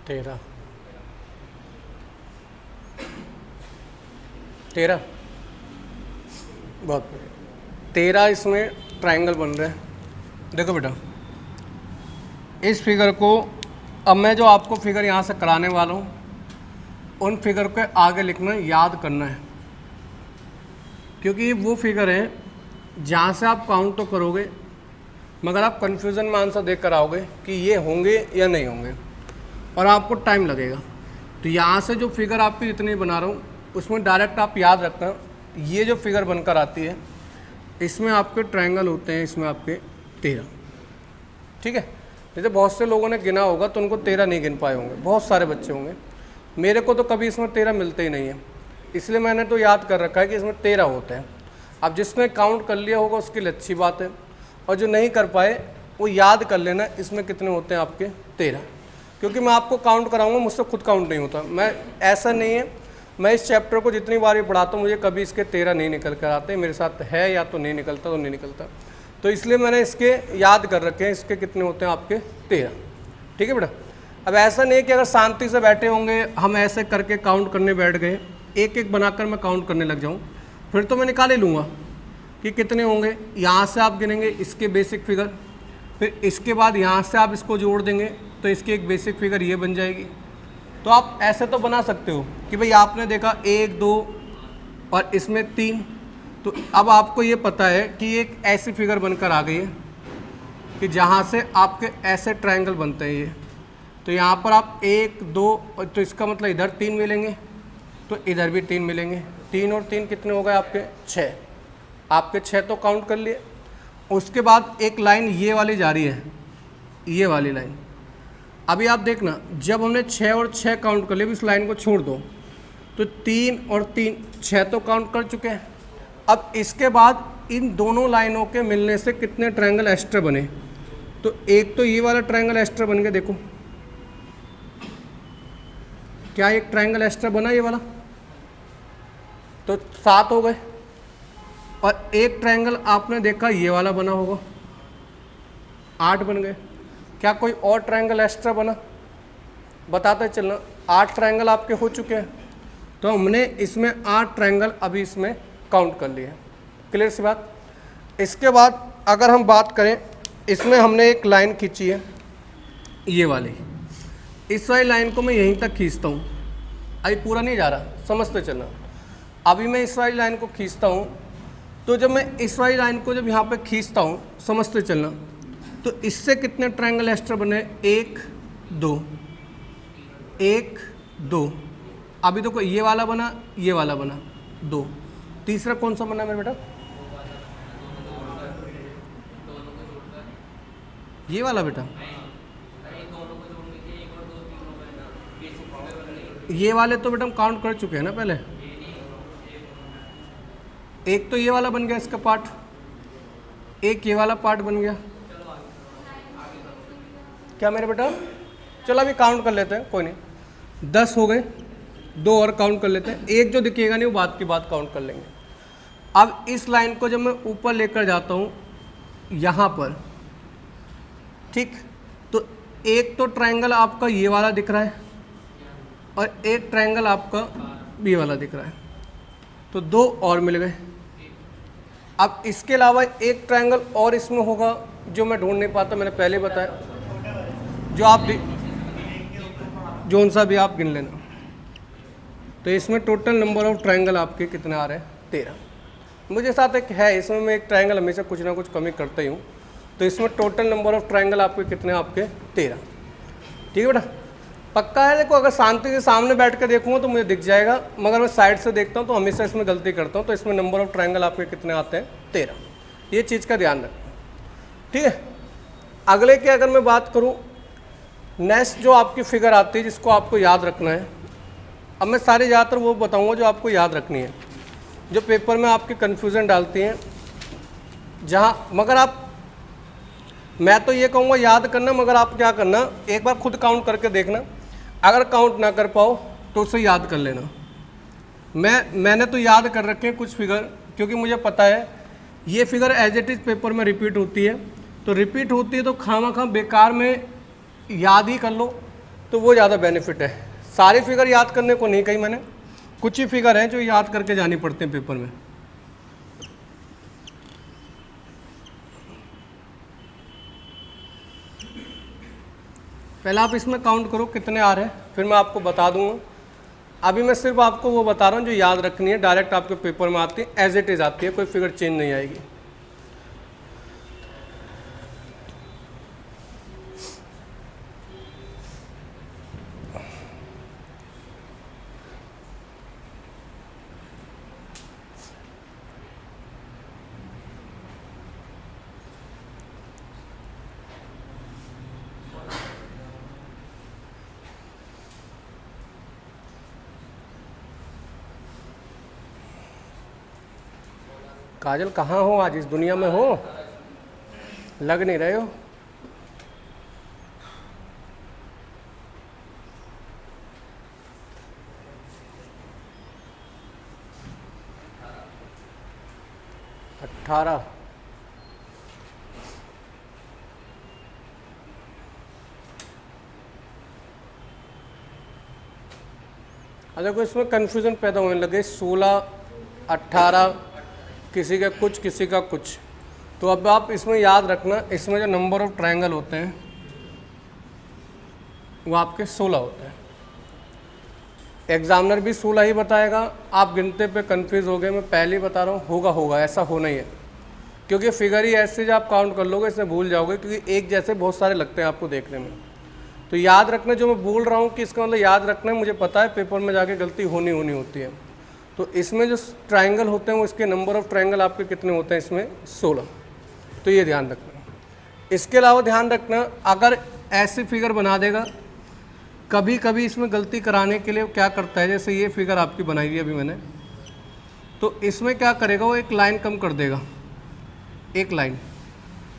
तेरह 13 बहुत बढ़िया। 13 इसमें ट्रायंगल बन रहे हैं। देखो बेटा, इस फिगर को अब मैं जो आपको फिगर यहाँ से कराने वाला हूँ उन फिगर को आगे लिखना, याद करना है, क्योंकि वो फिगर है जहाँ से आप काउंट तो करोगे मगर आप कन्फ्यूज़न में आंसर देख कर आओगे कि ये होंगे या नहीं होंगे और आपको टाइम लगेगा। तो यहाँ से जो फिगर आपकी जितनी बना रहा हूँ उसमें डायरेक्ट आप याद रखना, ये जो फिगर बनकर आती है इसमें आपके ट्रायंगल होते हैं, इसमें आपके 13। ठीक है, जैसे बहुत से लोगों ने गिना होगा तो उनको 13 नहीं गिन पाए होंगे, बहुत सारे बच्चे होंगे। मेरे को तो कभी इसमें 13 मिलते ही नहीं है, इसलिए मैंने तो याद कर रखा है कि इसमें 13 होते हैं। अब जिसने काउंट कर लिया होगा उसके लिए अच्छी बात है, और जो नहीं कर पाए वो याद कर लेना इसमें कितने होते हैं आपके 13, क्योंकि मैं आपको काउंट कराऊंगा, मुझसे खुद काउंट नहीं होता। मैं ऐसा नहीं है, मैं इस चैप्टर को जितनी बार भी पढ़ाता हूँ मुझे कभी इसके 13 नहीं निकल कर आते, मेरे साथ है या तो नहीं निकलता तो नहीं निकलता, तो इसलिए मैंने इसके याद कर रखे हैं, इसके कितने होते हैं आपके 13। ठीक है बेटा। अब ऐसा नहीं है कि अगर शांति से बैठे होंगे हम ऐसे करके काउंट करने बैठ गए, एक एक बनाकर मैं काउंट करने लग जाऊँ, फिर तो मैं निकाल ही लूँगा कि कितने होंगे। यहाँ से आप गिनेंगे इसके बेसिक फिगर, फिर इसके बाद यहाँ से आप इसको जोड़ देंगे तो इसकी एक बेसिक फिगर ये बन जाएगी। तो आप ऐसे तो बना सकते हो कि भाई आपने देखा 1 2 और इसमें 3, तो अब आपको ये पता है कि एक ऐसी फिगर बनकर आ गई है कि जहाँ से आपके ऐसे ट्रायंगल बनते हैं ये। तो यहाँ पर आप 1 2, तो इसका मतलब इधर 3 मिलेंगे तो इधर भी 3 मिलेंगे, 3 और 3 कितने हो गए आपके 6, आपके 6 तो काउंट कर लिए। उसके बाद एक लाइन ये वाली जा रही है, ये वाली लाइन। अभी आप देखना, जब हमने 6 और 6 काउंट कर लिए, इस लाइन को छोड़ दो, तो 3 और 3 6 तो काउंट कर चुके हैं। अब इसके बाद इन दोनों लाइनों के मिलने से कितने ट्रायंगल एक्स्ट्रा बने, तो एक तो ये वाला ट्रायंगल एक्स्ट्रा बन गया, देखो क्या एक ट्रायंगल एक्स्ट्रा बना ये वाला, तो 7 हो गए। और एक ट्रायंगल आपने देखा ये वाला बना होगा, 8 बन गए। क्या कोई और ट्रायंगल एक्स्ट्रा बना, बताते चलना। 8 ट्रायंगल आपके हो चुके हैं, तो हमने इसमें 8 ट्रायंगल अभी इसमें काउंट कर लिए। क्लियर सी बात। इसके बाद अगर हम बात करें, इसमें हमने एक लाइन खींची है ये वाली, इस वाली लाइन को मैं यहीं तक खींचता हूँ, अभी पूरा नहीं जा रहा, समझते चलना। अभी मैं इस वाली लाइन को खींचता हूँ, तो जब मैं इस वाली लाइन को जब यहाँ पे खींचता हूँ, समझते चलना, तो इससे कितने ट्रायंगल एक्स्ट्रा बने, 1 2 1 2। अभी देखो ये वाला बना, ये वाला बना 2, तीसरा कौन सा बना मेरे बेटा, ये वाला बेटा, ये वाले तो बेटा हम काउंट कर चुके हैं ना पहले। एक तो ये वाला बन गया इसका पार्ट, एक ये वाला पार्ट बन गया, क्या मेरे बेटा। चलो अभी काउंट कर लेते हैं, कोई नहीं, 10 हो गए, 2 और काउंट कर लेते हैं, एक जो दिखेगा नहीं वो बात की बात काउंट कर लेंगे। अब इस लाइन को जब मैं ऊपर लेकर जाता हूँ यहाँ पर, ठीक, तो एक तो ट्रायंगल आपका ये वाला दिख रहा है और एक ट्रायंगल आपका ये वाला दिख रहा है, तो 2 और मिल गए। अब इसके अलावा एक ट्रायंगल और इसमें होगा जो मैं ढूंढ नहीं पाता, मैंने पहले बताया, जो आप जोन सा भी आप गिन लेना। तो इसमें टोटल नंबर ऑफ ट्रायंगल आपके कितने आ रहे हैं, 13। मुझे साथ एक है, इसमें मैं एक ट्रायंगल हमेशा कुछ ना कुछ कमी करता ही हूँ, तो इसमें टोटल नंबर ऑफ ट्रायंगल आपके कितने, आपके 13। ठीक है बेटा, पक्का है। देखो अगर शांति से सामने बैठ कर देखूँगा तो मुझे दिख जाएगा, मगर मैं साइड से देखता हूँ तो हमेशा इसमें गलती करता हूँ। तो इसमें नंबर ऑफ ट्रायंगल आपके कितने आते हैं, 13। ये चीज़ का ध्यान रखना। ठीक है, अगले की अगर मैं बात करूँ, नेक्स्ट जो आपकी फिगर आती है जिसको आपको याद रखना है, अब मैं सारी ज़्यादातर वो बताऊँगा जो आपको याद रखनी है, जो पेपर में आपके कन्फ्यूज़न डालती हैं, जहाँ मगर आप, मैं तो ये कहूँगा याद करना, मगर आप क्या करना, एक बार खुद काउंट करके देखना, अगर काउंट ना कर पाओ तो उसे याद कर लेना। मैंने तो याद कर रखे हैं कुछ फिगर, क्योंकि मुझे पता है ये figure as it is paper में रिपीट होती है, तो रिपीट होती है तो खामा बेकार में याद ही कर लो, तो वो ज़्यादा बेनिफिट है। सारी फिगर याद करने को नहीं कही मैंने, कुछ ही फिगर हैं जो याद करके जानी पड़ते हैं पेपर में। पहले आप इसमें काउंट करो कितने आ रहे हैं, फिर मैं आपको बता दूंगा। अभी मैं सिर्फ आपको वो बता रहा हूँ जो याद रखनी है, डायरेक्ट आपके पेपर में आती है, एज इट इज़ आती है, कोई फिगर चेंज नहीं आएगी। काजल कहाँ हो, आज इस दुनिया में हो, लग नहीं रहे हो। अट्ठारह, देखो इसमें कन्फ्यूज़न पैदा होने लगे, 16, 18, किसी का कुछ किसी का कुछ। तो अब आप इसमें याद रखना, इसमें जो नंबर ऑफ ट्रायंगल होते हैं वो आपके 16 होते हैं। एग्जामिनर भी 16 ही बताएगा, आप गिनते पे कंफ्यूज हो गए, मैं पहले ही बता रहा हूँ, होगा ऐसा होना ही है, क्योंकि फिगर ही ऐसे जो आप काउंट कर लोगे इसमें भूल जाओगे, क्योंकि एक जैसे बहुत सारे लगते हैं आपको देखने में। तो याद रखना, जो मैं बोल रहा हूँ कि इसका मतलब याद रखना है, मुझे पता है पेपर में जाके गलती होनी होती है। तो इसमें जो ट्रायंगल होते हैं वो इसके नंबर ऑफ ट्रायंगल आपके कितने होते हैं, इसमें 16। तो ये ध्यान रखना। इसके अलावा ध्यान रखना, अगर ऐसी फिगर बना देगा, कभी कभी इसमें गलती कराने के लिए क्या करता है, जैसे ये फिगर आपकी बनाई है अभी मैंने, तो इसमें क्या करेगा, वो एक लाइन कम कर देगा, एक लाइन।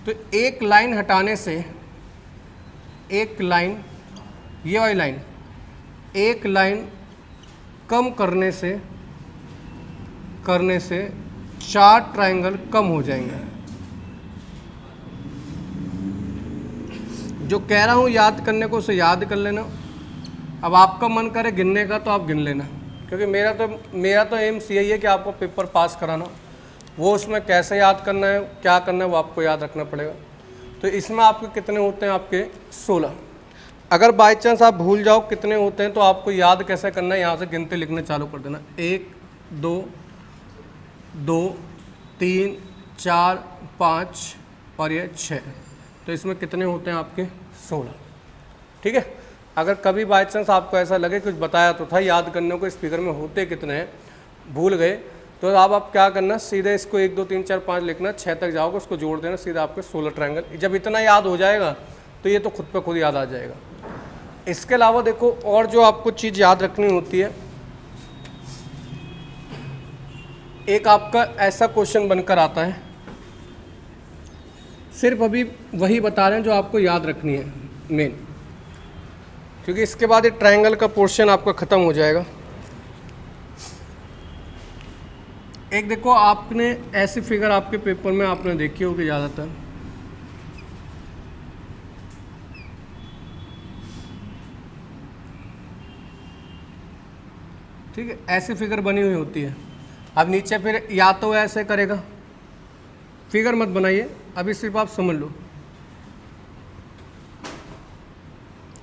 तो एक लाइन हटाने से, एक लाइन, ये वाली लाइन, एक लाइन कम करने से 4 ट्रायंगल कम हो जाएंगे। जो कह रहा हूँ याद करने को, उसे याद कर लेना। अब आपका मन करे गिनने का तो आप गिन लेना, क्योंकि मेरा तो एम यही है कि आपको पेपर पास कराना। वो उसमें कैसे याद करना है, क्या करना है, वो आपको याद रखना पड़ेगा। तो इसमें आपके कितने होते हैं, आपके 16। अगर बाई चांस आप भूल जाओ कितने होते हैं, तो आपको याद कैसे करना है, यहाँ से गिनते लिखने चालू कर देना। 1, 2, 3, 4, 5 और ये 6। तो इसमें कितने होते हैं आपके 16। ठीक है। अगर कभी बाई चांस आपको ऐसा लगे कुछ बताया तो था याद करने को, इस फिगर में होते कितने हैं, भूल गए, तो आप क्या करना, सीधे इसको 1, 2, 3, 4, 5 लिखना, 6 तक जाओगे, उसको जोड़ देना, सीधा आपके 16 ट्रायंगल। जब इतना याद हो जाएगा तो ये तो खुद पे खुद याद आ जाएगा। इसके अलावा देखो और जो आपको चीज़ याद रखनी होती है, एक आपका ऐसा क्वेश्चन बनकर आता है, सिर्फ अभी वही बता रहे हैं जो आपको याद रखनी है मेन, क्योंकि इसके बाद ये ट्रायंगल का पोर्शन आपका ख़त्म हो जाएगा। एक देखो, आपने ऐसी फिगर आपके पेपर में आपने देखी होगी ज़्यादातर, ठीक है, ऐसी फिगर बनी हुई होती है। अब नीचे फिर या तो ऐसे करेगा, फिगर मत बनाइए अभी, सिर्फ आप समझ लो,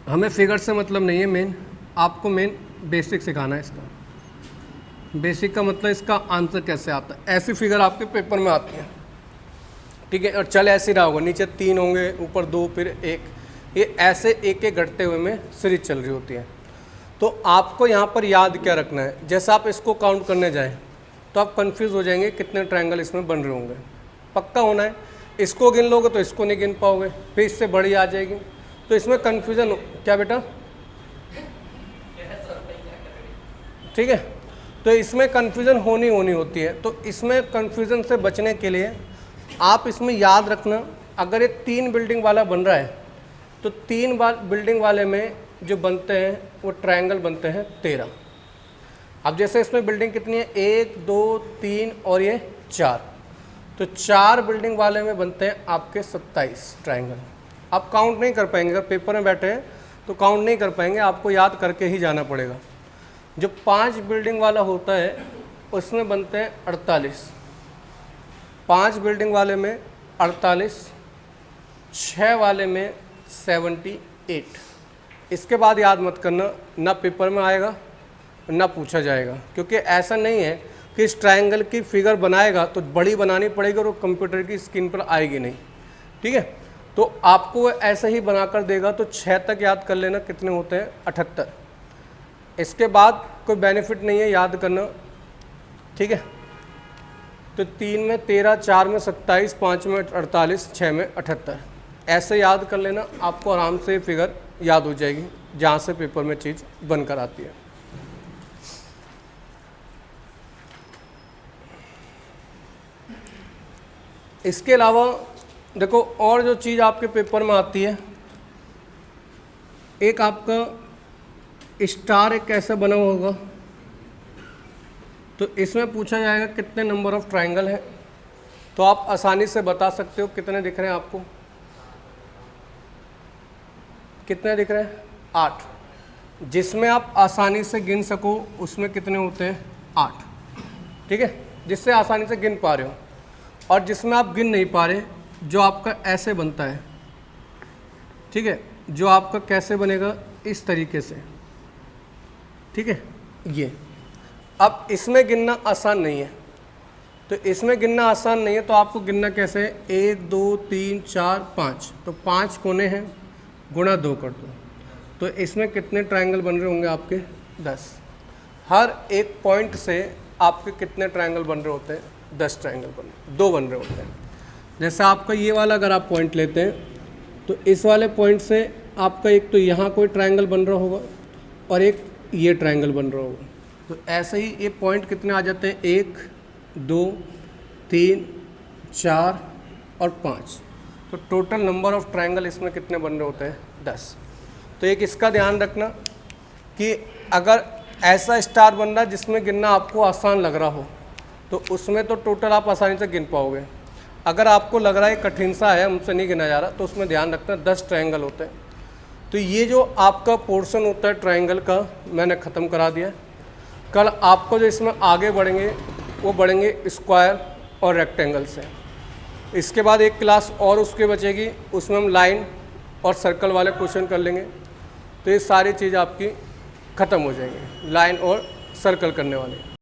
हमें फिगर से मतलब नहीं है, मेन आपको मेन बेसिक सिखाना है इसका। बेसिक का मतलब इसका आंसर कैसे आता है। ऐसी फिगर आपके पेपर में आती है, ठीक है, और चल ऐसे रहा होगा, नीचे 3 होंगे, ऊपर 2, फिर 1, ये ऐसे एक एक घटते हुए में सीरीज चल रही होती है। तो आपको यहाँ पर याद क्या रखना है, जैसे आप इसको काउंट करने जाएं तो आप कंफ्यूज हो जाएंगे कितने ट्रायंगल इसमें बन रहे होंगे। पक्का होना है, इसको गिन लोगे तो इसको नहीं गिन पाओगे, फिर इससे बड़ी आ जाएगी, तो इसमें कन्फ्यूज़न हो। क्या बेटा, ठीक है, तो इसमें कन्फ्यूज़न होनी होती है। तो इसमें कन्फ्यूज़न से बचने के लिए आप इसमें याद रखना, अगर ये 3 बिल्डिंग वाला बन रहा है तो 3 बिल्डिंग वाले में जो बनते हैं वो ट्रायंगल बनते हैं 13। अब जैसे इसमें बिल्डिंग कितनी है, 1, 2, 3 और ये 4, तो 4 बिल्डिंग वाले में बनते हैं आपके 27 ट्रायंगल। आप काउंट नहीं कर पाएंगे, अगर पेपर में बैठे हैं तो काउंट नहीं कर पाएंगे, आपको याद करके ही जाना पड़ेगा। जो 5 बिल्डिंग वाला होता है उसमें बनते हैं 48, 5 बिल्डिंग वाले में 48, 6 वाले में 78। इसके बाद याद मत करना, ना पेपर में आएगा ना पूछा जाएगा, क्योंकि ऐसा नहीं है कि इस ट्रायंगल की फिगर बनाएगा तो बड़ी बनानी पड़ेगी और वो कंप्यूटर की स्क्रीन पर आएगी नहीं। ठीक है, तो आपको ऐसा ही बनाकर देगा, तो 6 तक याद कर लेना कितने होते हैं, 78। इसके बाद कोई बेनिफिट नहीं है याद करना। ठीक है, तो 3 में 13, 4 में 27, 5 में 48, 6 में 78, ऐसे याद कर लेना, आपको आराम से फिगर याद हो जाएगी जहाँ से पेपर में चीज़ बनकर आती है। इसके अलावा देखो और जो चीज़ आपके पेपर में आती है, एक आपका स्टार एक कैसे बना होगा, तो इसमें पूछा जाएगा कितने नंबर ऑफ ट्रायंगल है। तो आप आसानी से बता सकते हो कितने दिख रहे हैं आपको, कितने दिख रहे हैं, 8। जिसमें आप आसानी से गिन सको उसमें कितने होते हैं, 8। ठीक है, जिससे आसानी से गिन पा रहे हो, और जिसमें आप गिन नहीं पा रहे, जो आपका ऐसे बनता है। ठीक है, जो आपका कैसे बनेगा, इस तरीके से। ठीक है, ये अब इसमें गिनना आसान नहीं है, तो इसमें गिनना आसान नहीं है तो आपको गिनना कैसे है, 1 2 3 4 5, तो 5 कोने हैं, गुणा 2 कर दो, तो इसमें कितने ट्रायंगल बन रहे होंगे आपके, 10। हर एक पॉइंट से आपके कितने ट्रायंगल बन रहे होते हैं, 10 ट्रायंगल दो बन रहे होते हैं। जैसे आपका ये वाला अगर आप पॉइंट लेते हैं, तो इस वाले पॉइंट से आपका एक तो यहाँ कोई ट्रायंगल बन रहा होगा और एक ये ट्रायंगल बन रहा होगा, तो ऐसे ही ये पॉइंट कितने आ जाते हैं, 1 2 3 4 और 5, तो टोटल नंबर ऑफ ट्रायंगल इसमें कितने बन रहे होते हैं, 10। तो एक इसका ध्यान रखना कि अगर ऐसा स्टार बन रहा है जिसमें गिनना आपको आसान लग रहा हो, तो उसमें तो टोटल आप आसानी से गिन पाओगे। अगर आपको लग रहा है कठिन सा है, हमसे नहीं गिना जा रहा, तो उसमें ध्यान रखना 10 ट्रायंगल होते हैं। तो ये जो आपका पोर्शन होता है ट्रायंगल का, मैंने ख़त्म करा दिया। कल आपको जो इसमें आगे बढ़ेंगे वो बढ़ेंगे स्क्वायर और रेक्टेंगल से। इसके बाद एक क्लास और उसके बचेगी, उसमें हम लाइन और सर्कल वाले क्वेश्चन कर लेंगे। तो ये सारी चीज़ आपकी ख़त्म हो जाएंगी, लाइन और सर्कल करने वाले।